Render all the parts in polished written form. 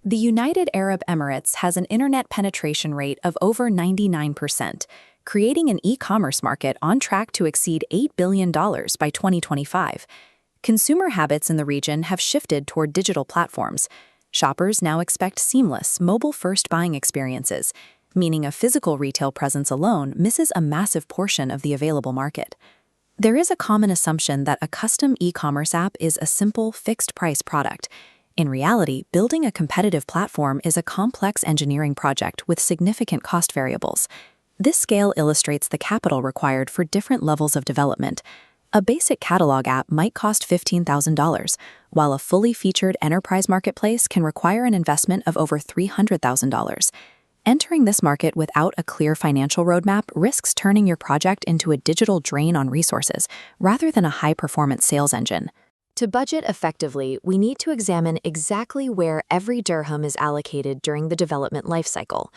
The United Arab Emirates has an internet penetration rate of over 99%, creating an e-commerce market on track to exceed $8 billion by 2025. Consumer habits in the region have shifted toward digital platforms. Shoppers now expect seamless, mobile-first buying experiences, meaning a physical retail presence alone misses a massive portion of the available market. There is a common assumption that a custom e-commerce app is a simple, fixed-price product. In reality, building a competitive platform is a complex engineering project with significant cost variables. This scale illustrates the capital required for different levels of development. A basic catalog app might cost $15,000, while a fully featured enterprise marketplace can require an investment of over $300,000. Entering this market without a clear financial roadmap risks turning your project into a digital drain on resources, rather than a high-performance sales engine. To budget effectively, we need to examine exactly where every dirham is allocated during the development lifecycle.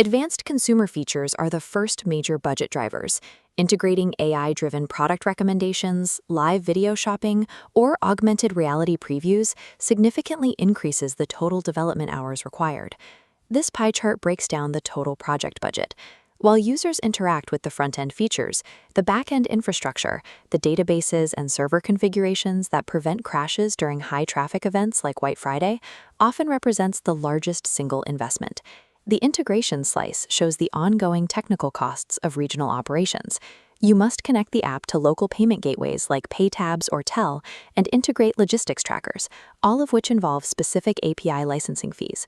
Advanced consumer features are the first major budget drivers. Integrating AI-driven product recommendations, live video shopping, or augmented reality previews significantly increases the total development hours required. This pie chart breaks down the total project budget. While users interact with the front-end features, the back-end infrastructure, the databases and server configurations that prevent crashes during high-traffic events like White Friday, often represents the largest single investment. The integration slice shows the ongoing technical costs of regional operations. You must connect the app to local payment gateways like PayTabs or Tel and integrate logistics trackers, all of which involve specific API licensing fees.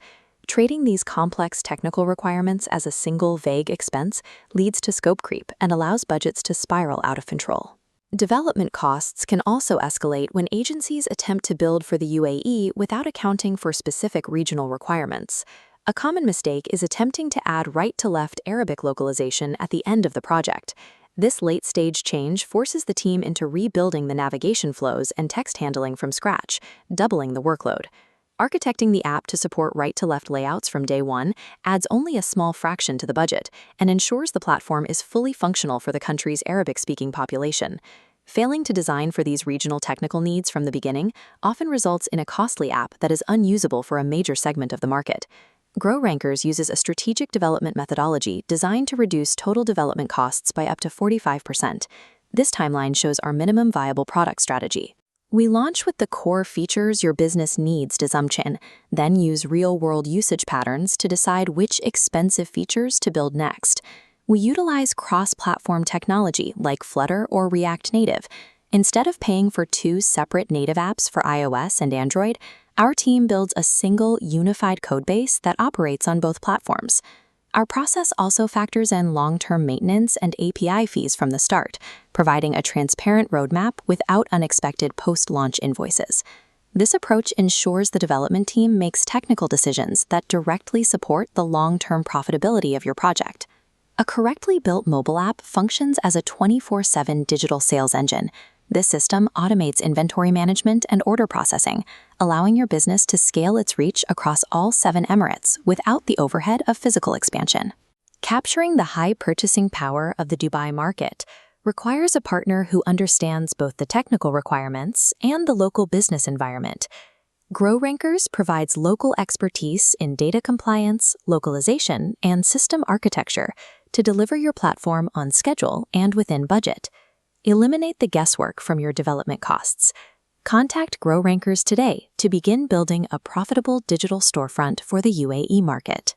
Trading these complex technical requirements as a single vague expense leads to scope creep and allows budgets to spiral out of control. Development costs can also escalate when agencies attempt to build for the UAE without accounting for specific regional requirements. A common mistake is attempting to add right-to-left Arabic localization at the end of the project. This late-stage change forces the team into rebuilding the navigation flows and text handling from scratch, doubling the workload. Architecting the app to support right-to-left layouts from day one adds only a small fraction to the budget and ensures the platform is fully functional for the country's Arabic-speaking population. Failing to design for these regional technical needs from the beginning often results in a costly app that is unusable for a major segment of the market. GrowRankers uses a strategic development methodology designed to reduce total development costs by up to 45%. This timeline shows our minimum viable product strategy. We launch with the core features your business needs assumption, then use real-world usage patterns to decide which expensive features to build next. We utilize cross-platform technology like Flutter or React Native. Instead of paying for two separate native apps for iOS and Android, our team builds a single unified codebase that operates on both platforms. Our process also factors in long-term maintenance and API fees from the start, providing a transparent roadmap without unexpected post-launch invoices. This approach ensures the development team makes technical decisions that directly support the long-term profitability of your project. A correctly built mobile app functions as a 24/7 digital sales engine. This system automates inventory management and order processing, allowing your business to scale its reach across all 7 Emirates without the overhead of physical expansion. Capturing the high purchasing power of the Dubai market requires a partner who understands both the technical requirements and the local business environment. GrowRankers provides local expertise in data compliance, localization, and system architecture to deliver your platform on schedule and within budget. Eliminate the guesswork from your development costs. Contact GrowRankers today to begin building a profitable digital storefront for the UAE market.